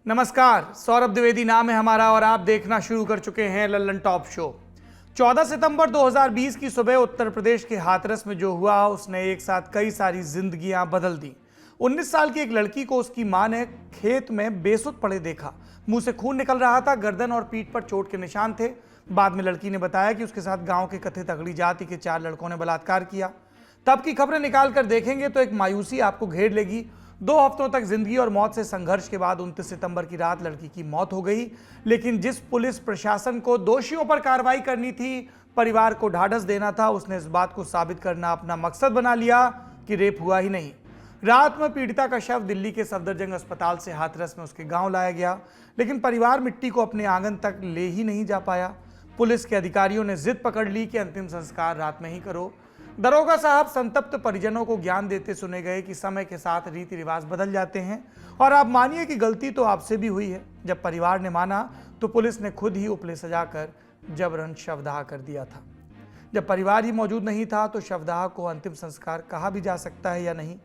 नमस्कार, सौरभ द्विवेदी नाम है हमारा और आप देखना शुरू कर चुके हैं लल्लन टॉप शो। 14 सितंबर 2020 की सुबह उत्तर प्रदेश के हाथरस में जो हुआ उसने एक साथ कई सारी जिंदगियां बदल दी। 19 साल की एक लड़की को उसकी मां ने खेत में बेसुध पड़े देखा। मुंह से खून निकल रहा था, गर्दन और पीठ पर चोट के निशान थे। बाद में लड़की ने बताया कि उसके साथ गांव के कथित अगड़ी जाति के 4 लड़कों ने बलात्कार किया। तब की खबरें निकाल कर देखेंगे तो एक मायूसी आपको घेर लेगी। 2 हफ्तों तक जिंदगी और मौत से संघर्ष के बाद 29 सितंबर की रात लड़की की मौत हो गई। लेकिन जिस पुलिस प्रशासन को दोषियों पर कार्रवाई करनी थी, परिवार को ढाढ़स देना था, उसने इस बात को साबित करना अपना मकसद बना लिया कि रेप हुआ ही नहीं। रात में पीड़िता का शव दिल्ली के सफदरजंग अस्पताल से हाथरस में उसके गांव लाया गया, लेकिन परिवार मिट्टी को अपने आंगन तक ले ही नहीं जा पाया। पुलिस के अधिकारियों ने जिद पकड़ ली कि अंतिम संस्कार रात में ही करो। दरोगा साहब संतप्त परिजनों को ज्ञान देते सुने गए कि समय के साथ रीति रिवाज बदल जाते हैं और आप मानिए कि गलती तो आपसे भी हुई है। जब परिवार ने माना तो पुलिस ने खुद ही उपले सजाकर जबरन शवदाह कर दिया था। जब परिवार ही मौजूद नहीं था तो शवदाह को अंतिम संस्कार कहा भी जा सकता है या नहीं?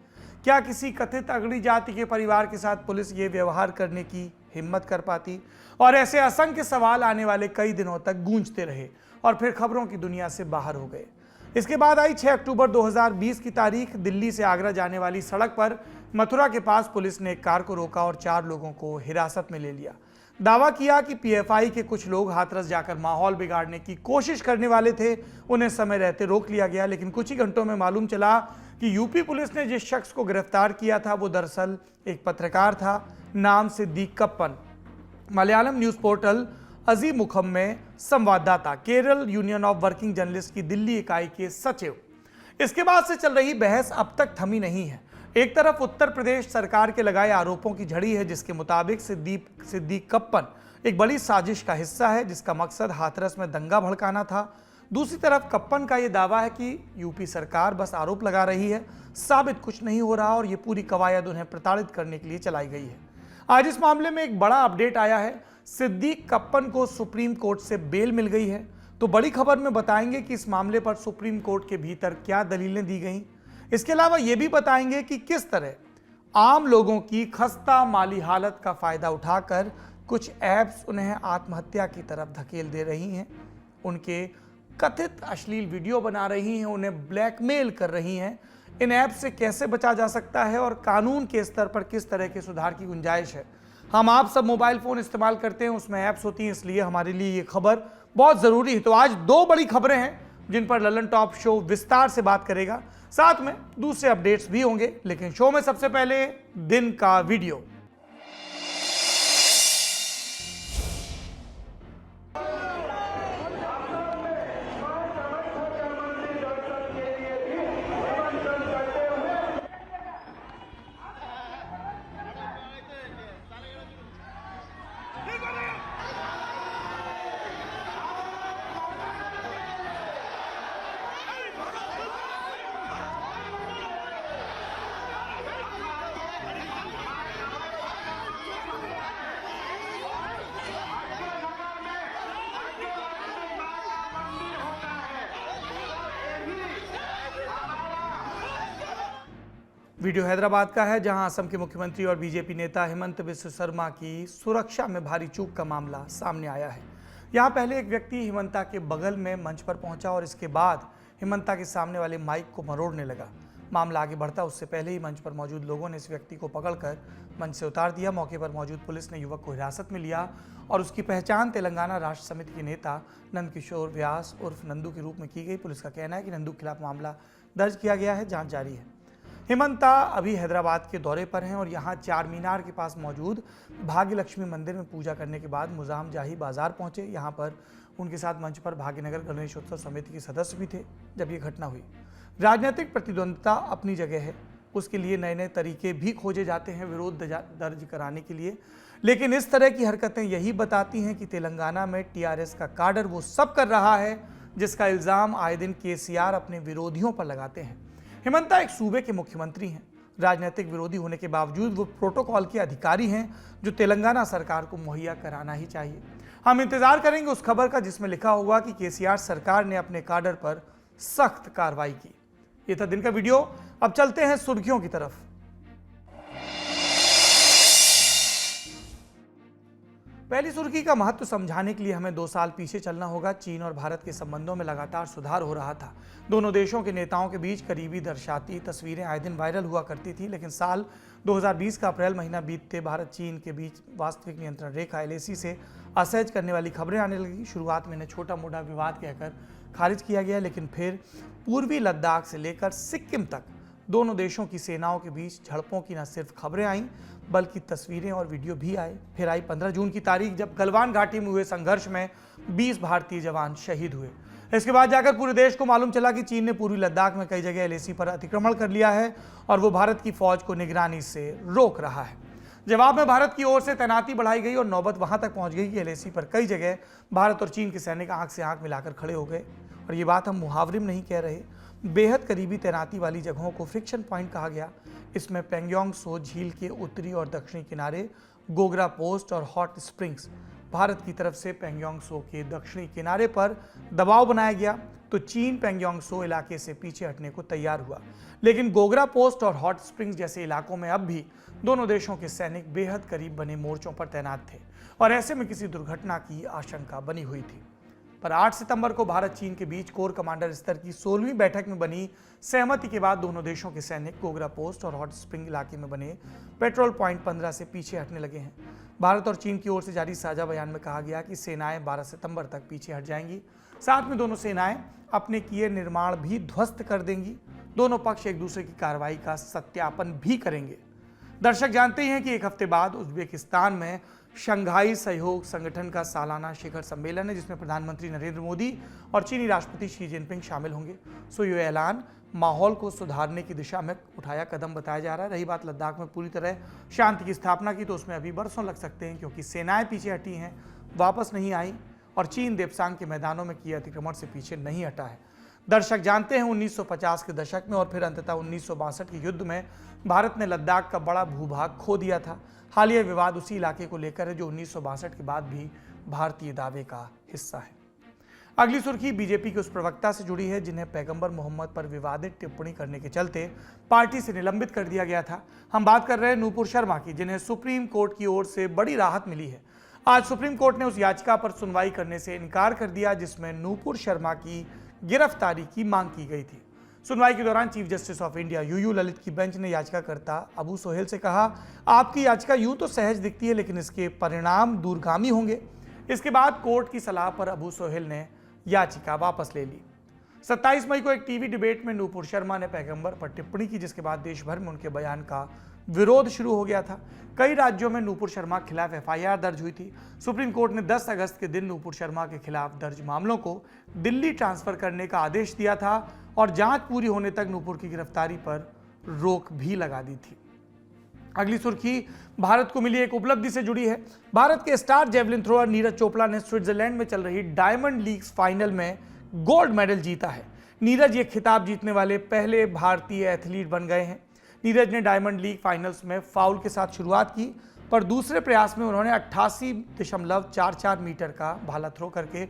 क्या किसी कथित अगड़ी जाति के परिवार के साथ पुलिस ये व्यवहार करने की हिम्मत कर पाती? और ऐसे असंख्य सवाल आने वाले कई दिनों तक गूंजते रहे और फिर खबरों की दुनिया से बाहर हो गए। इसके बाद आई 6 अक्टूबर 2020 की तारीख। दिल्ली से आगरा जाने वाली सड़क पर मथुरा के पास पुलिस ने एक कार को रोका और 4 लोगों को हिरासत में ले लिया। दावा किया कि पीएफआई के कुछ लोग हाथरस जाकर माहौल बिगाड़ने की कोशिश करने वाले थे। उन्हें समय रहते रोक लिया गया, लेकिन कुछ ही घंटों में मालूम चला कि यूपी पुलिस ने जिस शख्स को गिरफ्तार किया था वो दरअसल एक पत्रकार था, नाम सिद्दीक कप्पन। मलयालम न्यूज पोर्टल अजी मुखम में संवाददाता, Kerala union of working journalist की दिल्ली इकाई के सचिव। इसके बाद से चल रही बहस अब तक थमी नहीं है। एक तरफ उत्तर प्रदेश सरकार के लगाए आरोपों की झड़ी है, जिसके मुताबिक सिद्दीक कप्पन एक बड़ी साजिश का हिस्सा है जिसका मकसद हाथरस में दंगा भड़काना था। दूसरी तरफ कप्पन का यह दावा है कि यूपी सरकार बस आरोप लगा रही है, साबित कुछ नहीं हो रहा और ये पूरी कवायद उन्हें प्रताड़ित करने के लिए चलाई गई है। आज इस मामले में एक बड़ा अपडेट आया है। सिद्दीक कप्पन को सुप्रीम कोर्ट से बेल मिल गई है। तो बड़ी खबर में बताएंगे कि इस मामले पर सुप्रीम कोर्ट के भीतर क्या दलीलें दी गई। इसके अलावा यह भी बताएंगे कि किस तरह आम लोगों की खस्ता माली हालत का फायदा उठाकर कुछ ऐप्स उन्हें आत्महत्या की तरफ धकेल दे रही हैं, उनके कथित अश्लील वीडियो बना रही हैं, उन्हें ब्लैकमेल कर रही हैं। इन ऐप से कैसे बचा जा सकता है और कानून के स्तर पर किस तरह के सुधार की गुंजाइश है। हम आप सब मोबाइल फोन इस्तेमाल करते हैं, उसमें ऐप्स होती हैं, इसलिए हमारे लिए ये खबर बहुत जरूरी है। तो आज 2 बड़ी खबरें हैं जिन पर लल्लन टॉप शो विस्तार से बात करेगा, साथ में दूसरे अपडेट्स भी होंगे। लेकिन शो में सबसे पहले दिन का वीडियो। वीडियो हैदराबाद का है, जहां असम के मुख्यमंत्री और बीजेपी नेता हिमंत बिस्व शर्मा की सुरक्षा में भारी चूक का मामला सामने आया है। यहां पहले एक व्यक्ति हिमंता के बगल में मंच पर पहुंचा और इसके बाद हिमंता के सामने वाले माइक को मरोड़ने लगा। मामला आगे बढ़ता उससे पहले ही मंच पर मौजूद लोगों ने इस व्यक्ति को पकड़कर मंच से उतार दिया। मौके पर मौजूद पुलिस ने युवक को हिरासत में लिया और उसकी पहचान तेलंगाना राष्ट्र समिति के नेता नंदकिशोर व्यास उर्फ नंदू के रूप में की गई। पुलिस का कहना है कि नंदू के खिलाफ मामला दर्ज किया गया है, जांच जारी है। हिमंता अभी हैदराबाद के दौरे पर हैं और यहाँ चार मीनार के पास मौजूद भाग्य लक्ष्मी मंदिर में पूजा करने के बाद मुजाम जाही बाजार पहुंचे। यहाँ पर उनके साथ मंच पर भाग्यनगर गणेशोत्सव समिति के सदस्य भी थे जब ये घटना हुई। राजनीतिक प्रतिद्वंद्विता अपनी जगह है, उसके लिए नए नए तरीके भी खोजे जाते हैं विरोध दर्ज कराने के लिए, लेकिन इस तरह की हरकतें यही बताती हैं कि तेलंगाना में टीआरएस का काडर वो सब कर रहा है जिसका इल्ज़ाम आए दिन केसीआर अपने विरोधियों पर लगाते हैं। हिमंता एक सूबे के मुख्यमंत्री हैं, राजनीतिक विरोधी होने के बावजूद वो प्रोटोकॉल के अधिकारी हैं जो तेलंगाना सरकार को मुहैया कराना ही चाहिए। हम इंतजार करेंगे उस खबर का जिसमें लिखा होगा कि केसीआर सरकार ने अपने काडर पर सख्त कार्रवाई की। ये था दिन का वीडियो। अब चलते हैं सुर्खियों की तरफ। पहली सुर्खी का महत्व समझाने के लिए हमें 2 साल पीछे चलना होगा। चीन और भारत के संबंधों में लगातार सुधार हो रहा था। दोनों देशों के नेताओं के बीच करीबी दर्शाती तस्वीरें आए दिन वायरल हुआ करती थी, लेकिन साल 2020 का अप्रैल महीना बीतते भारत चीन के बीच वास्तविक नियंत्रण रेखा LAC से असहज करने वाली खबरें आने लगी। शुरुआत में इन्हें छोटा मोटा विवाद कहकर खारिज किया गया, लेकिन फिर पूर्वी लद्दाख से लेकर सिक्किम तक दोनों देशों की सेनाओं के बीच झड़पों की न सिर्फ खबरें आईं बल्कि तस्वीरें और वीडियो भी आए। फिर आई 15 जून की तारीख, जब गलवान घाटी में हुए संघर्ष में 20 भारतीय जवान शहीद हुए। इसके बाद जाकर पूरे देश को मालूम चला कि चीन ने पूर्वी लद्दाख में कई जगह LAC पर अतिक्रमण कर लिया है और वो भारत की फौज को निगरानी से रोक रहा है। जवाब में भारत की ओर से तैनाती बढ़ाई गई और नौबत वहां तक पहुंच गई कि LAC पर कई जगह भारत और चीन के सैनिक आंख से आंख मिलाकर खड़े हो गए। और ये बात हम मुहावरे में नहीं कह रहे, बेहद करीबी तैनाती वाली जगहों को फ्रिक्शन पॉइंट कहा गया। इसमें पेंगोंग सो झील के उत्तरी और दक्षिणी किनारे, गोगरा पोस्ट और हॉट स्प्रिंग्स। भारत की तरफ से पेंगोंग सो के दक्षिणी किनारे पर दबाव बनाया गया तो चीन पेंगोंग सो इलाके से पीछे हटने को तैयार हुआ, लेकिन गोगरा पोस्ट और हॉट स्प्रिंग्स जैसे इलाकों में अब भी दोनों देशों के सैनिक बेहद करीब बने मोर्चों पर तैनात थे और ऐसे में किसी दुर्घटना की आशंका बनी हुई थी। पर 8 सितंबर को भारत चीन के बीच कोर कमांडर स्तर की 16वीं बैठक में बनी सहमति के बाद दोनों देशों के सैनिक गोगरा पोस्ट और हॉट स्प्रिंग इलाके में बने पेट्रोल पॉइंट 15 से पीछे हटने लगे हैं। भारत और चीन की ओर से जारी साझा बयान में कहा गया कि सेनाएं 12 सितंबर तक पीछे हट जाएंगी। साथ में दोनों सेनाएं अपने किए निर्माण भी ध्वस्त कर देंगी। दोनों पक्ष एक दूसरे की कार्रवाई का सत्यापन भी करेंगे। दर्शक जानते हैं कि एक हफ्ते बाद उज्बेकिस्तान में शंघाई सहयोग संगठन का सालाना शिखर सम्मेलन है, जिसमें प्रधानमंत्री नरेंद्र मोदी और चीनी राष्ट्रपति शी जिनपिंग शामिल होंगे। सो ये ऐलान माहौल को सुधारने की दिशा में उठाया कदम बताया जा रहा है। रही बात लद्दाख में पूरी तरह शांति की स्थापना की, तो उसमें अभी बरसों लग सकते हैं, क्योंकि सेनाएं पीछे हटी हैं, वापस नहीं आई और चीन देप्सांग के मैदानों में किए अतिक्रमण से पीछे नहीं हटा है। दर्शक जानते हैं 1950 के दशक में और फिर अंततः 1962 के युद्ध में भारत ने लद्दाख का बड़ा भूभाग खो दिया था। हालिया विवाद उसी इलाके को लेकर है जो 1962 के बाद भी भारतीय दावे का हिस्सा है। अगली सुर्खी बीजेपी के उस प्रवक्ता से जुड़ी है जिन्हें पैगंबर मोहम्मद पर विवादित टिप्पणी करने के चलते पार्टी से निलंबित कर दिया गया था। हम बात कर रहे हैं नूपुर शर्मा की, जिन्हें सुप्रीम कोर्ट की ओर से बड़ी राहत मिली है। आज सुप्रीम कोर्ट ने उस याचिका पर सुनवाई करने से इनकार कर दिया जिसमें नूपुर शर्मा की गिरफ्तारी की मांग की गई थी। सुनवाई के दौरान chief justice of India UU Lalit की बेंच ने याचिकाकर्ता अबू सोहेल से कहा, आपकी याचिका यूं तो सहज दिखती है लेकिन इसके परिणाम दूरगामी होंगे। इसके बाद कोर्ट की सलाह पर अबू सोहेल ने याचिका वापस ले ली। 27 मई को एक टीवी डिबेट में नूपुर शर्मा ने पैगंबर पर टिप्पणी की, जिसके बाद देश भर में उनके बयान का विरोध शुरू हो गया था। कई राज्यों में नूपुर शर्मा के खिलाफ FIR दर्ज हुई थी। सुप्रीम कोर्ट ने 10 अगस्त के दिन नूपुर शर्मा के खिलाफ दर्ज मामलों को दिल्ली ट्रांसफर करने का आदेश दिया था और जांच पूरी होने तक नूपुर की गिरफ्तारी पर रोक भी लगा दी थी। अगली सुर्खी भारत को मिली एक उपलब्धि से जुड़ी है। भारत के star javelin thrower Neeraj Chopra ने स्विट्जरलैंड में चल रही डायमंड लीग्स फाइनल में गोल्ड मेडल जीता है। नीरज ये खिताब जीतने वाले पहले भारतीय एथलीट बन गए हैं। नीरज ने डायमंड लीग फाइनल्स में फाउल के साथ शुरुआत की, पर दूसरे प्रयास में उन्होंने 88.44 मीटर का भाला थ्रो करके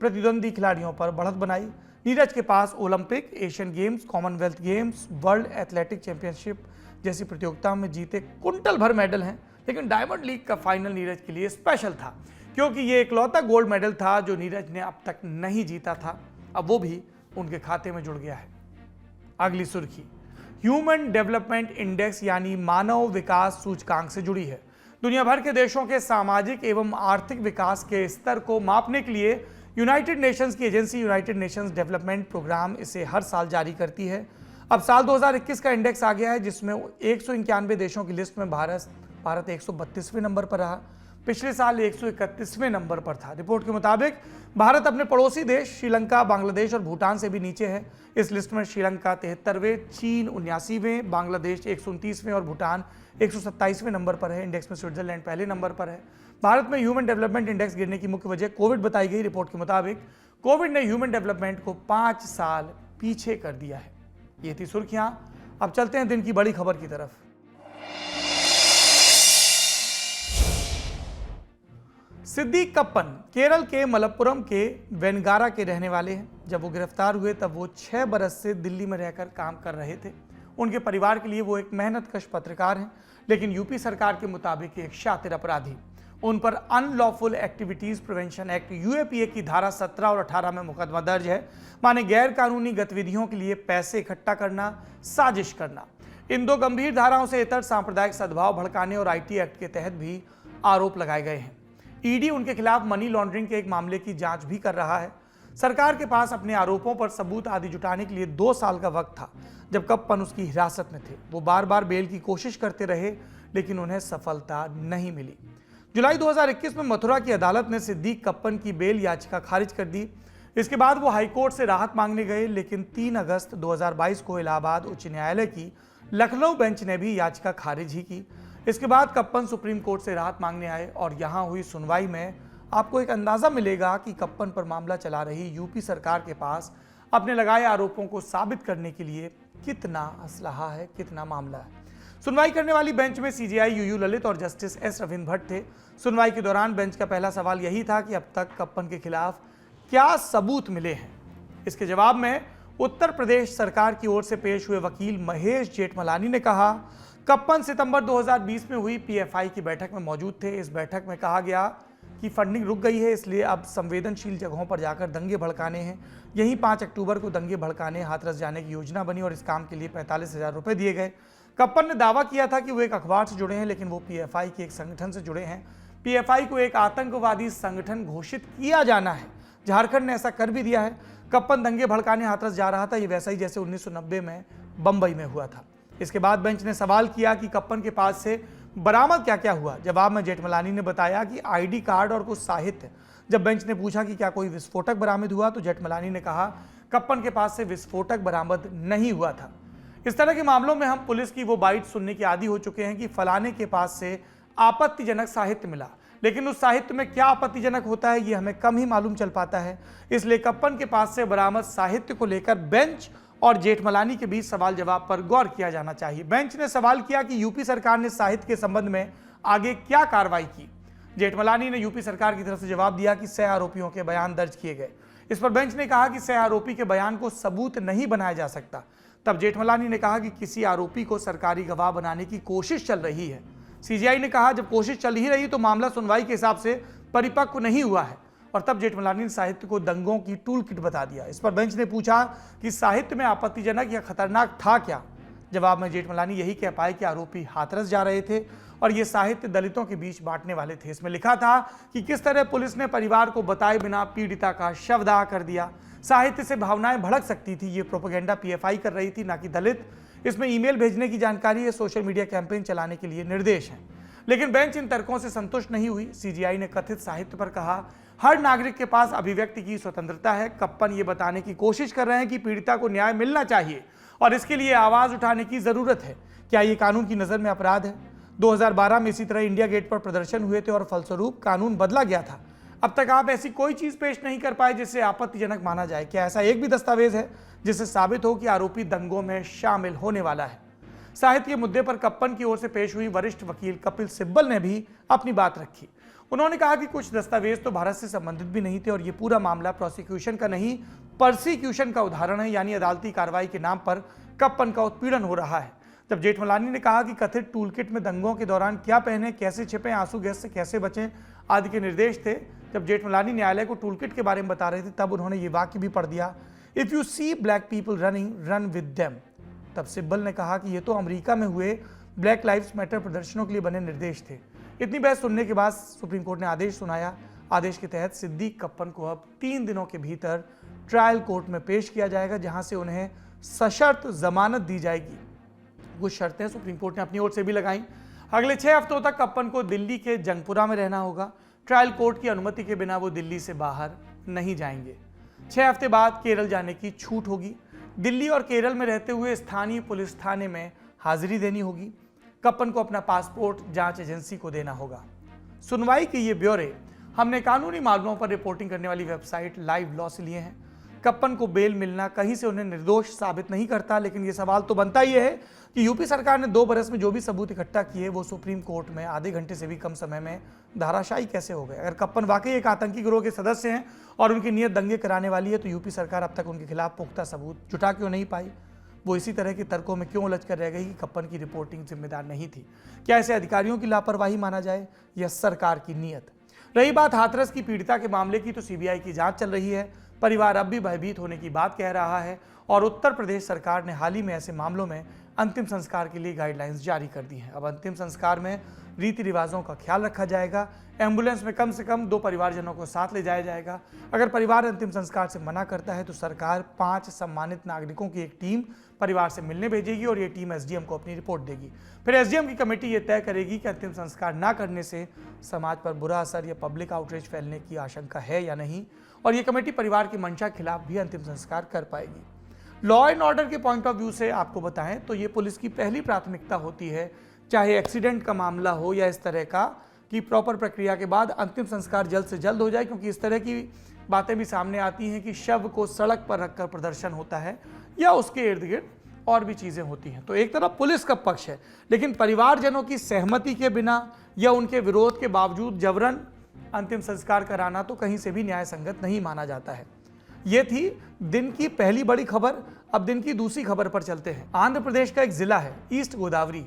प्रतिद्वंदी खिलाड़ियों पर बढ़त बनाई। नीरज के पास Olympic, Asian Games, Commonwealth Games, World Athletic Championship जैसी प्रतियोगिताओं में जीते कुंटल भर मेडल हैं, लेकिन डायमंड लीग का फाइनल नीरज के लिए स्पेशल था क्योंकि ये इकलौता गोल्ड मेडल था जो नीरज ने अब तक नहीं जीता था। अब वो भी उनके खाते में जुड़ गया है। अगली सुर्खी ह्यूमन डेवलपमेंट इंडेक्स यानी मानव विकास सूचकांक से जुड़ी है। दुनिया भर के देशों के सामाजिक एवं आर्थिक विकास के स्तर को मापने के लिए यूनाइटेड नेशंस की agency United Nations Development Programme इसे हर साल जारी करती है। अब साल 2021 का इंडेक्स आ गया है, जिसमें 191 देशों की लिस्ट में भारत 132वें नंबर पर रहा। पिछले साल 131वें नंबर पर था। रिपोर्ट के मुताबिक भारत अपने पड़ोसी देश श्रीलंका, बांग्लादेश और भूटान से भी नीचे है। इस लिस्ट में श्रीलंका 73वें, चीन 79वें, बांग्लादेश 129वें और भूटान 127वें नंबर पर है। इंडेक्स में स्विट्जरलैंड पहले नंबर पर है। भारत में ह्यूमन डेवलपमेंट इंडेक्स गिरने की मुख्य वजह कोविड बताई गई। रिपोर्ट के मुताबिक कोविड ने ह्यूमन डेवलपमेंट को 5 साल पीछे कर दिया है। ये थी सुर्खियां। अब चलते हैं दिन की बड़ी खबर की तरफ। सिद्दीक कप्पन केरल के मलप्पुरम के वेनगारा के रहने वाले हैं। जब वो गिरफ्तार हुए तब वो 6 बरस से दिल्ली में रहकर काम कर रहे थे। उनके परिवार के लिए वो एक मेहनतकश पत्रकार हैं, लेकिन यूपी सरकार के मुताबिक एक शातिर अपराधी। उन पर unlawful activities prevention act UAPA की धारा 17 और 18 में मुकदमा दर्ज है। माने गैर कानूनी गतिविधियों के लिए पैसे इकट्ठा करना, साजिश करना। इन दो गंभीर धाराओं से इतर सांप्रदायिक सद्भाव भड़काने और आईटी एक्ट के तहत भी आरोप लगाए गए हैं। ईडी उनके खिलाफ मनी लॉन्ड्रिंग के एक मामले की जांच भी कर रहा है। सरकार के पास अपने आरोपों पर सबूत आदि जुटाने के लिए 2 साल का वक्त था जब कप्पन उसकी हिरासत में थे। वो बार बार बेल की कोशिश करते रहे लेकिन उन्हें सफलता नहीं मिली। जुलाई 2021 में मथुरा की अदालत ने सिद्दीक कप्पन की बेल याचिका खारिज कर दी। इसके बाद वो हाईकोर्ट से राहत मांगने गए, लेकिन 3 अगस्त 2022 को इलाहाबाद उच्च न्यायालय की लखनऊ बेंच ने भी याचिका खारिज ही की। इसके बाद कप्पन सुप्रीम कोर्ट से राहत मांगने आए और यहां हुई सुनवाई में आपको एक अंदाजा मिलेगा कि कप्पन पर मामला चला रही यूपी सरकार के पास अपने लगाए आरोपों को साबित करने के लिए कितना असलाहा है, कितना मामला है। सुनवाई करने वाली बेंच में सीजेआई यूयू ललित और जस्टिस एस रविंद्र भट्ट थे। सुनवाई के दौरान बेंच का पहला सवाल यही था कि अब तक कप्पन के खिलाफ क्या सबूत मिले हैं। इसके जवाब में उत्तर प्रदेश सरकार की ओर से पेश हुए वकील महेश जेठमलानी ने कहा, कप्पन सितंबर 2020 में हुई पीएफआई की बैठक में मौजूद थे। इस बैठक में कहा गया कि फंडिंग रुक गई है, इसलिए अब संवेदनशील जगहों पर जाकर दंगे भड़काने हैं। यहीं 5 अक्टूबर को दंगे भड़काने हाथरस जाने की योजना बनी और इस काम के लिए 45,000 रुपए दिए गए। कप्पन ने दावा किया था कि वो एक अखबार से जुड़े हैं, लेकिन वो पीएफआई के एक संगठन से जुड़े हैं। पीएफआई को एक आतंकवादी संगठन घोषित किया जाना है। झारखंड ने ऐसा कर भी दिया है। कप्पन दंगे भड़काने हाथरस जा रहा था, ये वैसा ही जैसे 1990 में बंबई में हुआ था। इसके बाद बेंच ने सवाल किया कि कप्पन के पास से बरामद क्या क्या हुआ। जवाब में जेठमलानी ने बताया कि आईडी कार्ड और कुछ साहित्य। जब बेंच ने पूछा कि क्या कोई विस्फोटक बरामद हुआ तो जेठमलानी ने कहा, कप्पन के पास से विस्फोटक बरामद नहीं हुआ था। इस तरह के मामलों में हम पुलिस की वो बाइट सुनने के आदी हो चुके हैं कि फलाने के पास से आपत्तिजनक साहित्य मिला, लेकिन उस साहित्य में क्या आपत्तिजनक होता है ये हमें कम ही मालूम चल पाता है। इसलिए कप्पन के पास से बरामद साहित्य को लेकर बेंच और जेठमलानी के बीच सवाल जवाब पर गौर किया जाना चाहिए। बेंच ने सवाल किया कि यूपी सरकार ने साहित्य के संबंध में आगे क्या कार्रवाई की। जेठमलानी ने यूपी सरकार की तरफ से जवाब दिया कि 6 आरोपियों के बयान दर्ज किए गए। इस पर बेंच ने कहा कि 6 आरोपी के बयान को सबूत नहीं बनाया जा सकता। तब जेठमलानी ने कहा कि किसी आरोपी को सरकारी गवाह बनाने की कोशिश चल रही है। सीजीआई ने कहा जब कोशिश चल ही रही तो मामला सुनवाई के हिसाब से परिपक्व नहीं हुआ है। और तब जेठमलानी ने साहित्य को दंगों की टूल किट बता दिया। इस पर बेंच ने पूछा कि साहित्य में आपत्तिजनक या खतरनाक था क्या। जवाब में जेठमलानी यही कह पाए कि आरोपी हाथरस जा रहे थे और ये साहित्य दलितों के बीच बांटने वाले थे। इसमें लिखा था कि किस तरह पुलिस ने परिवार को बताए बिना पीड़िता का शव दाह कर दिया। साहित्य से भावनाएं भड़क सकती थी। ये प्रोपेगेंडा पीएफआई कर रही थी, ना कि दलित। इसमें ईमेल भेजने की जानकारी है, सोशल मीडिया कैंपेन चलाने के लिए निर्देश हैं। लेकिन बेंच इन तर्कों से संतुष्ट नहीं हुई। सीजीआई ने कथित साहित्य पर कहा, हर नागरिक के पास अभिव्यक्ति की स्वतंत्रता है। कप्पन ये बताने की कोशिश कर रहे हैं कि पीड़िता को न्याय मिलना चाहिए और इसके लिए आवाज उठाने की जरूरत है। क्या ये कानून की नजर में अपराध है? 2012 में इसी तरह इंडिया गेट पर प्रदर्शन हुए थे और फलस्वरूप कानून बदला गया था। अब तक आप ऐसी कोई चीज पेश नहीं कर पाए जिसे आपत्तिजनक माना जाए। क्या ऐसा एक भी दस्तावेज है जिससे साबित हो कि आरोपी दंगों में शामिल होने वाला है? साहित्य के मुद्दे पर कप्पन की ओर से पेश हुई वरिष्ठ वकील कपिल सिब्बल ने भी अपनी बात रखी। उन्होंने कहा कि कुछ दस्तावेज तो भारत से संबंधित भी नहीं थे और ये पूरा मामला प्रोसिक्यूशन का नहीं, परसिक्यूशन का उदाहरण है, यानी अदालती कार्रवाई के नाम पर कप्पन का उत्पीड़न हो रहा है। जब जेठमलानी ने कहा कि कथित टूलकिट में दंगों के दौरान क्या पहने, कैसे छिपे, आंसू गैस से कैसे बचें आदि के निर्देश थे, जब जेठमलानी न्यायालय को टूलकिट के बारे में बता रहे थे तब उन्होंने ये वाक्य भी पढ़ दिया, if you see black people running, run with them. तब सिब्बल ने कहा कि ये तो अमेरिका में हुए ब्लैक लाइव्स मैटर प्रदर्शनों के लिए बने निर्देश थे। इतनी बहस सुनने के बाद सुप्रीम कोर्ट ने आदेश सुनाया। आदेश के तहत सिद्दीक कप्पन को अब 3 दिनों के भीतर ट्रायल कोर्ट में पेश किया जाएगा, जहां से उन्हें सशर्त जमानत दी जाएगी। कुछ शर्तें सुप्रीम कोर्ट ने अपनी ओर से भी लगाई। अगले 6 हफ्तों तक कप्पन को दिल्ली के जंगपुरा में रहना होगा। ट्रायल कोर्ट की अनुमति के बिना वो दिल्ली से बाहर नहीं जाएंगे। 6 हफ्ते बाद केरल जाने की छूट होगी। दिल्ली और केरल में रहते हुए स्थानीय पुलिस थाने में हाजिरी देनी होगी। कप्पन को अपना पासपोर्ट जांच एजेंसी को देना होगा। सुनवाई के ये ब्यौरे हमने कानूनी मामलों पर रिपोर्टिंग करने वाली वेबसाइट लाइव लॉ से लिए हैं। कप्पन को बेल मिलना कहीं से उन्हें निर्दोष साबित नहीं करता, लेकिन ये सवाल तो बनता ही है कि यूपी सरकार ने 2 बरस में जो भी सबूत इकट्ठा किए वो सुप्रीम कोर्ट में आधे घंटे से भी कम समय में धाराशायी कैसे हो गए। अगर कप्पन वाकई एक आतंकी गिरोह के सदस्य हैं और उनकी नीयत दंगे कराने वाली है तो यूपी सरकार अब तक उनके खिलाफ पुख्ता सबूत जुटा क्यों नहीं पाई? वो इसी तरह के तर्कों में क्यों उलझ कर रह गई कि कप्पन की रिपोर्टिंग जिम्मेदार नहीं थी? क्या इसे अधिकारियों की लापरवाही माना जाए या सरकार की नीयत? रही बात हाथरस की पीड़िता के मामले की, तो सीबीआई की जांच चल रही है। परिवार अब भी भयभीत होने की बात कह रहा है और उत्तर प्रदेश सरकार ने हाल ही में ऐसे मामलों में अंतिम संस्कार के लिए गाइडलाइंस जारी कर दी हैं। अब अंतिम संस्कार में रीति रिवाजों का ख्याल रखा जाएगा। एम्बुलेंस में कम से कम 2 परिवारजनों को साथ ले जाया जाएगा। अगर परिवार अंतिम संस्कार से मना करता है तो सरकार 5 सम्मानित नागरिकों की एक टीम परिवार से मिलने भेजेगी और ये टीम एसडीएम को अपनी रिपोर्ट देगी। फिर एसडीएम की कमेटी ये तय करेगी कि अंतिम संस्कार ना करने से समाज पर बुरा असर या पब्लिक आउटरीच फैलने की आशंका है या नहीं, और ये कमेटी परिवार की मंशा के खिलाफ भी अंतिम संस्कार कर पाएगी। लॉ एंड ऑर्डर के पॉइंट ऑफ व्यू से आपको बताएं तो ये पुलिस की पहली प्राथमिकता होती है, चाहे एक्सीडेंट का मामला हो या इस तरह का, कि प्रॉपर प्रक्रिया के बाद अंतिम संस्कार जल्द से जल्द हो जाए, क्योंकि इस तरह की बातें भी सामने आती हैं कि शव को सड़क पर रखकर प्रदर्शन होता है या उसके इर्द गिर्द और भी चीज़ें होती हैं। तो एक तरफ पुलिस का पक्ष है, लेकिन परिवारजनों की सहमति के बिना या उनके विरोध के बावजूद जबरन अंतिम संस्कार कराना तो कहीं से भी न्याय संगत नहीं माना जाता है। ये थी दिन की पहली बड़ी खबर। अब दिन की दूसरी खबर पर चलते हैं। आंध्र प्रदेश का एक जिला है ईस्ट गोदावरी।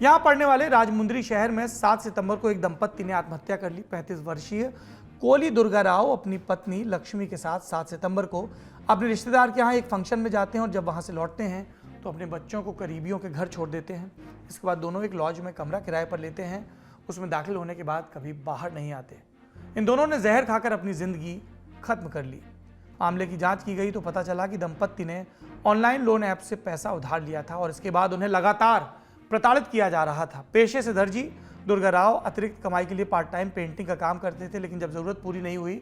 यहाँ पड़ने वाले राजमुंद्री शहर में 7 सितंबर को एक दंपत्ति ने आत्महत्या कर ली। 35 वर्षीय कोली दुर्गा राव अपनी पत्नी लक्ष्मी के साथ 7 सितंबर को अपने रिश्तेदार के यहाँ एक फंक्शन में जाते हैं और जब वहाँ से लौटते हैं तो अपने बच्चों को करीबियों के घर छोड़ देते हैं। इसके बाद दोनों एक लॉज में कमरा किराए पर लेते हैं। उसमें दाखिल होने के बाद कभी बाहर नहीं आते। इन दोनों ने जहर खाकर अपनी जिंदगी खत्म कर ली। मामले की जांच की गई तो पता चला कि दंपत्ति ने ऑनलाइन लोन ऐप से पैसा उधार लिया था और इसके बाद उन्हें लगातार प्रताड़ित किया जा रहा था। पेशे से दर्जी दुर्गा राव अतिरिक्त कमाई के लिए पार्ट टाइम पेंटिंग का काम करते थे, लेकिन जब ज़रूरत पूरी नहीं हुई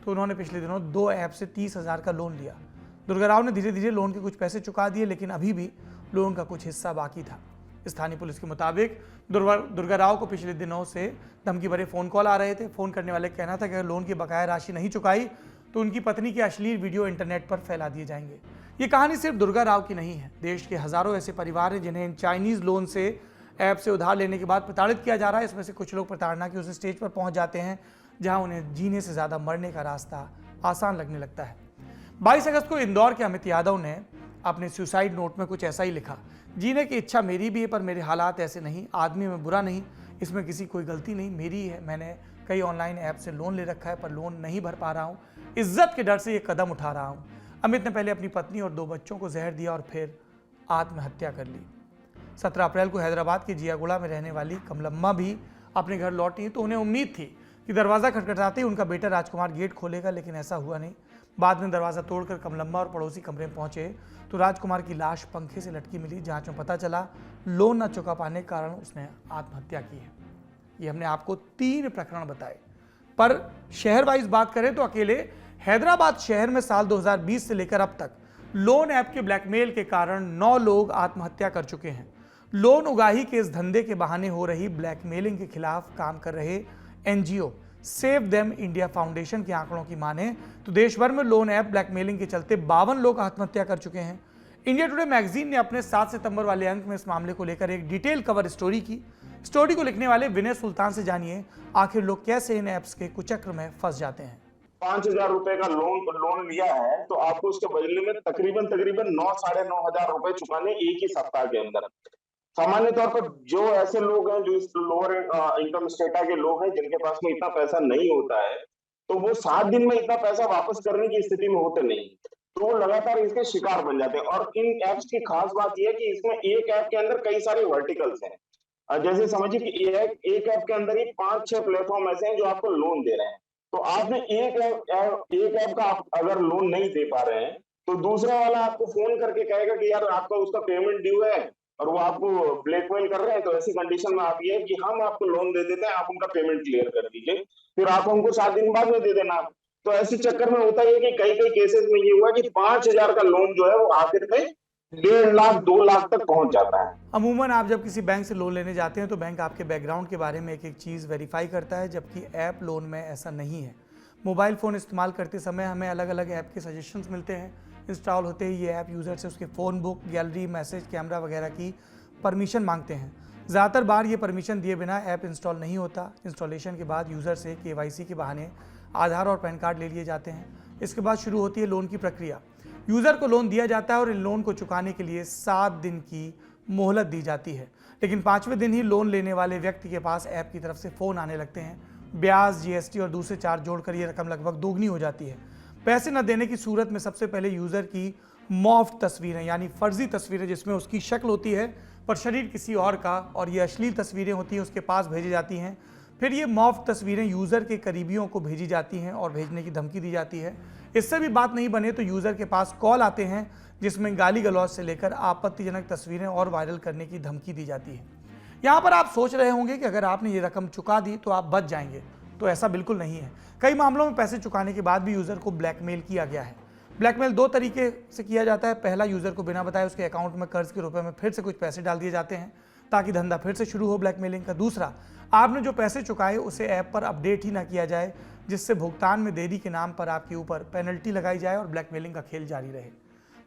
तो उन्होंने पिछले दिनों 2 ऐप से 30,000 का लोन लिया। दुर्गा राव ने धीरे धीरे लोन के कुछ पैसे चुका दिए, लेकिन अभी भी लोन का कुछ हिस्सा बाकी था। स्थानीय पुलिस के मुताबिक दुर्गा राव को पिछले दिनों से धमकी भरे फ़ोन कॉल आ रहे थे। फ़ोन करने वाले का कहना था कि अगर लोन की बकाया राशि नहीं चुकाई तो उनकी पत्नी के अश्लील वीडियो इंटरनेट पर फैला दिए जाएंगे। ये कहानी सिर्फ दुर्गा राव की नहीं है। देश के हज़ारों ऐसे परिवार हैं जिन्हें इन चाइनीज़ लोन से ऐप से उधार लेने के बाद प्रताड़ित किया जा रहा है। इसमें से कुछ लोग प्रताड़ना की उस स्टेज पर पहुंच जाते हैं जहां उन्हें जीने से ज़्यादा मरने का रास्ता आसान लगने लगता है। 22 अगस्त को इंदौर के अमित यादव ने अपने सुसाइड नोट में कुछ ऐसा ही लिखा। जीने की इच्छा मेरी भी है पर मेरे हालात ऐसे नहीं। आदमी में बुरा नहीं, इसमें किसी कोई गलती नहीं, मेरी है। मैंने कई ऑनलाइन ऐप से लोन ले रखा है पर लोन नहीं भर पा रहा हूँ। इज्जत के डर से ये कदम उठा रहा हूँ। अमित ने पहले अपनी पत्नी और 2 बच्चों को जहर दिया और फिर आत्महत्या कर ली। 17 अप्रैल को हैदराबाद के जियागुड़ा में रहने वाली कमलम्मा भी अपने घर लौटी तो उन्हें उम्मीद थी कि दरवाज़ा खटखटाते ही उनका बेटा राजकुमार गेट खोलेगा, लेकिन ऐसा हुआ नहीं। बाद में दरवाज़ा तोड़कर कमलम्मा और पड़ोसी कमरे में पहुंचे तो राजकुमार की लाश पंखे से लटकी मिली। जांच में पता चला लोन न चुका पाने के कारण उसने आत्महत्या की है। ये हमने आपको 3 प्रकरण बताए, पर शहर वाइज बात करें तो अकेले हैदराबाद शहर में साल 2020 से लेकर अब तक लोन ऐप के ब्लैकमेल के कारण 9 लोग आत्महत्या कर चुके हैं। लोन उगाही के इस धंधे के बहाने हो रही ब्लैकमेलिंग के खिलाफ काम कर रहे NGO save them India foundation के आंकड़ों की माने तो देश भर में लोन ऐप ब्लैकमेलिंग के चलते 52 लोग आत्महत्या कर चुके हैं। इंडिया टुडे मैगजीन ने अपने 7 सितंबर वाले अंक में इस मामले को लेकर एक डिटेल कवर स्टोरी की। स्टोरी को लिखने वाले विनय सुल्तान से जानिए आखिर लोग कैसे इन ऐप्स के कुचक्र में फंस जाते हैं। 5,000 रुपए का लोन लिया है तो आपको उसके बदले में तकरीबन 9 साढ़े 9 हजार रुपए चुकाने एक ही सप्ताह के अंदर। सामान्य तौर पर जो ऐसे लोग हैं जो इस लोअर इनकम स्टेटा के लोग हैं जिनके पास में इतना पैसा नहीं होता है तो वो 7 दिन में इतना पैसा वापस करने की स्थिति में होते नहीं, तो वो लगातार इसके शिकार बन जाते हैं। और इन ऐप्स की खास बात यह है कि इसमें एक ऐप के अंदर कई सारे वर्टिकल्स हैं। जैसे समझिए कि एक ऐप के अंदर ही 5-6 प्लेटफॉर्म ऐसे हैं जो आपको लोन दे रहे हैं। तो आपने एक ऐप का आप अगर लोन नहीं दे पा रहे हैं तो दूसरा वाला आपको फोन करके कहेगा कि यार आपका उसका पेमेंट ड्यू है और वो आपको ब्लैकमेल कर रहे हैं। तो ऐसी कंडीशन में आप ये कि हम आपको लोन दे देते हैं, आप उनका पेमेंट क्लियर कर दीजिए, फिर आप हमको 7 दिन बाद में दे देना। तो ऐसे चक्कर में होता है कि कई केसेस में ये हुआ कि 5,000 का लोन जो है वो आखिर में 1.5 लाख 2 लाख तक पहुंच जाता है। अमूमन आप जब किसी बैंक से लोन लेने जाते हैं तो बैंक आपके बैकग्राउंड के बारे में एक चीज़ वेरीफाई करता है, जबकि ऐप लोन में ऐसा नहीं है। मोबाइल फ़ोन इस्तेमाल करते समय हमें अलग अलग ऐप के सजेशंस मिलते हैं। इंस्टॉल होते ही ये ऐप यूज़र से उसके phone book, gallery, message, camera वगैरह की परमिशन मांगते हैं। ज़्यादातर बार ये परमिशन दिए बिना ऐप इंस्टॉल नहीं होता। इंस्टॉलेशन के बाद यूज़र से KYC के बहाने आधार और पैन कार्ड ले लिए जाते हैं। इसके बाद शुरू होती है लोन की प्रक्रिया। यूजर को लोन दिया जाता है और इन लोन को चुकाने के लिए 7 दिन की मोहलत दी जाती है, लेकिन 5वें दिन ही लोन लेने वाले व्यक्ति के पास ऐप की तरफ से फोन आने लगते हैं। ब्याज, जीएसटी और दूसरे चार्ज जोड़कर यह रकम लगभग दोगुनी हो जाती है। पैसे न देने की सूरत में सबसे पहले यूजर की मॉर्फ तस्वीरें यानी फर्जी तस्वीरें जिसमें उसकी शक्ल होती है पर शरीर किसी और का और ये अश्लील तस्वीरें होती हैं उसके पास भेजी जाती हैं। फिर ये मॉर्फ तस्वीरें यूज़र के करीबियों को भेजी जाती हैं और भेजने की धमकी दी जाती है। इससे भी बात नहीं बने तो यूज़र के पास कॉल आते हैं जिसमें गाली गलौज से लेकर आपत्तिजनक तस्वीरें और वायरल करने की धमकी दी जाती है। यहाँ पर आप सोच रहे होंगे कि अगर आपने ये रकम चुका दी तो आप बच जाएंगे, तो ऐसा बिल्कुल नहीं है। कई मामलों में पैसे चुकाने के बाद भी यूज़र को ब्लैकमेल किया गया है। ब्लैकमेल 2 तरीके से किया जाता है। पहला, यूज़र को बिना बताए उसके अकाउंट में कर्ज के रुपए में फिर से कुछ पैसे डाल दिए जाते हैं ताकि धंधा फिर से शुरू हो ब्लैकमेलिंग का। दूसरा, आपने जो पैसे चुकाए उसे ऐप पर अपडेट ही ना किया जाए जिससे भुगतान में देरी के नाम पर आपके ऊपर पेनल्टी लगाई जाए और ब्लैकमेलिंग का खेल जारी रहे।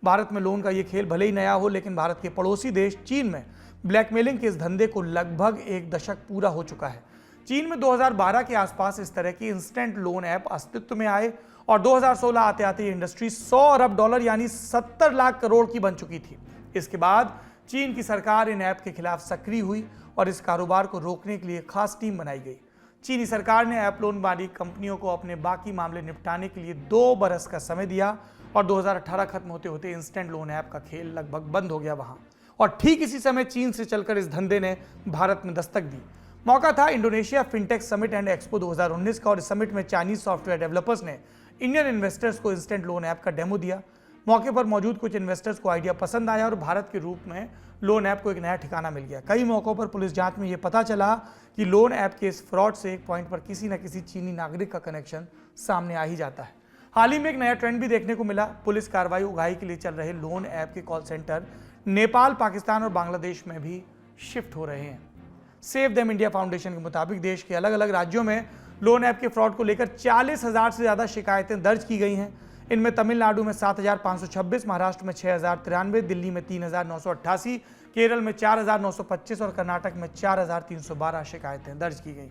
भारत में लोन का ये खेल भले ही नया हो, लेकिन भारत के पड़ोसी देश चीन में ब्लैकमेलिंग के इस धंधे को लगभग 1 दशक पूरा हो चुका है। चीन में 2012 के आसपास इस तरह की इंस्टेंट लोन ऐप अस्तित्व में आए और 2016 आते आते ये इंडस्ट्री 100 अरब डॉलर यानी 70 लाख करोड़ की बन चुकी थी। इसके बाद चीन की सरकार इन ऐप के खिलाफ सक्रिय हुई और इस कारोबार को रोकने के लिए खास टीम बनाई गई। चीनी सरकार ने ऐप लोन वाली कंपनियों को अपने बाकी मामले निपटाने के लिए 2 बरस का समय दिया और 2018 खत्म होते होते इंस्टेंट लोन ऐप का खेल लगभग बंद हो गया वहां। और ठीक इसी समय चीन से चलकर इस धंधे ने भारत में दस्तक दी। मौका था Indonesia fintech summit and expo 2019 का और इस समिट में चाइनीज सॉफ्टवेयर डेवलपर्स ने इंडियन इन्वेस्टर्स को इंस्टेंट लोन ऐप का डेमो दिया। मौके पर मौजूद कुछ इन्वेस्टर्स को आइडिया पसंद आया और भारत के रूप में लोन ऐप को एक नया ठिकाना मिल गया। कई मौकों पर पुलिस जांच में यह पता चला कि लोन ऐप के इस फ्रॉड से एक पॉइंट पर किसी न किसी चीनी नागरिक का कनेक्शन सामने आ ही जाता है। हाल ही में एक नया ट्रेंड भी देखने को मिला। पुलिस कार्रवाई उगाही के लिए चल रहे लोन ऐप के कॉल सेंटर नेपाल, पाकिस्तान और बांग्लादेश में भी शिफ्ट हो रहे हैं। सेव देम इंडिया फाउंडेशन के मुताबिक देश के अलग अलग राज्यों में लोन ऐप के फ्रॉड को लेकर 40,000 से ज्यादा शिकायतें दर्ज की गई हैं। इनमें तमिलनाडु में 7,526, महाराष्ट्र में 6,093, दिल्ली में 3,988, केरल में 4,925 और कर्नाटक में 4,312 शिकायतें दर्ज की गई।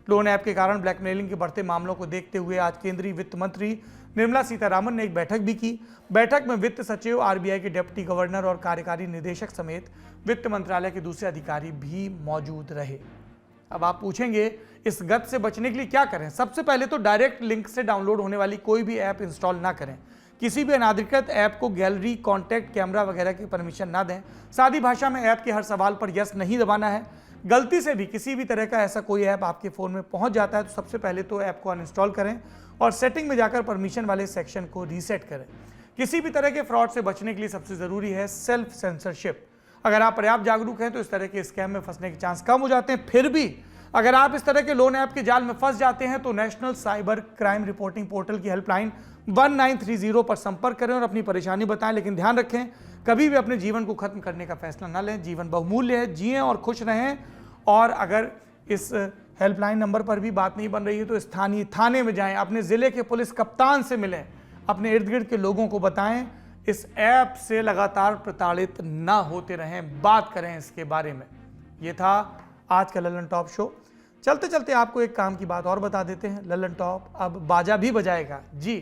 लोन ऐप के कारण ब्लैकमेलिंग के बढ़ते मामलों को देखते हुए आज केंद्रीय वित्त मंत्री निर्मला सीतारामन ने एक बैठक भी की। बैठक में वित्त सचिव, आरबीआई के डिप्टी गवर्नर और कार्यकारी निदेशक समेत वित्त मंत्रालय के दूसरे अधिकारी भी मौजूद रहे। अब आप पूछेंगे इस गत से बचने के लिए क्या करें? सबसे पहले तो डायरेक्ट लिंक से डाउनलोड होने वाली कोई भी ऐप इंस्टॉल ना करें। किसी भी अनाधिकृत ऐप को गैलरी, कॉन्टैक्ट, कैमरा वगैरह की परमिशन ना दें। सादी भाषा में ऐप के हर सवाल पर यस नहीं दबाना है। गलती से भी किसी भी तरह का ऐसा कोई ऐप आपके फ़ोन में पहुंच जाता है तो सबसे पहले तो ऐप को अनइंस्टॉल करें और सेटिंग में जाकर परमिशन वाले सेक्शन को रीसेट करें। किसी भी तरह के फ्रॉड से बचने के लिए सबसे ज़रूरी है सेल्फ सेंसरशिप। अगर आप पर्याप्त जागरूक हैं तो इस तरह के स्कैम में फंसने के चांस कम हो जाते हैं। फिर भी अगर आप इस तरह के लोन ऐप के जाल में फंस जाते हैं तो national cyber crime reporting portal की हेल्पलाइन 1930 पर संपर्क करें और अपनी परेशानी बताएं। लेकिन ध्यान रखें, कभी भी अपने जीवन को खत्म करने का फैसला न लें। जीवन बहुमूल्य है, जिएं और खुश रहें। और अगर इस हेल्पलाइन नंबर पर भी बात नहीं बन रही है तो स्थानीय थाने में जाएं, अपने ज़िले के पुलिस कप्तान से मिलें, अपने इर्द गिर्द के लोगों को बताएं। इस ऐप से लगातार प्रताड़ित ना होते रहें, बात करें इसके बारे में। ये था आज का लल्लन टॉप शो। चलते चलते आपको एक काम की बात और बता देते हैं। लल्लन टॉप अब बाजा भी बजाएगा। जी,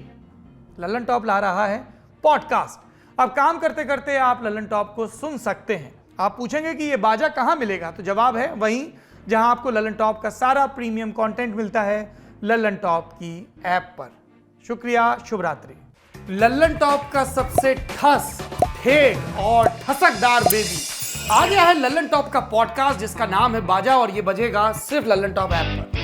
लल्लन टॉप ला रहा है पॉडकास्ट। अब काम करते करते आप लल्लन टॉप को सुन सकते हैं। आप पूछेंगे कि ये बाजा कहाँ मिलेगा, तो जवाब है वहीं जहां आपको लल्लन टॉप का सारा प्रीमियम कंटेंट मिलता है, लल्लन टॉप की ऐप पर। शुक्रिया, शुभ रात्रि। लल्लन टॉप का सबसे ठस, ठेक और ठसकदार बेबी आ गया है लल्लन टॉप का पॉडकास्ट जिसका नाम है बाजा और ये बजेगा सिर्फ लल्लन टॉप ऐप पर।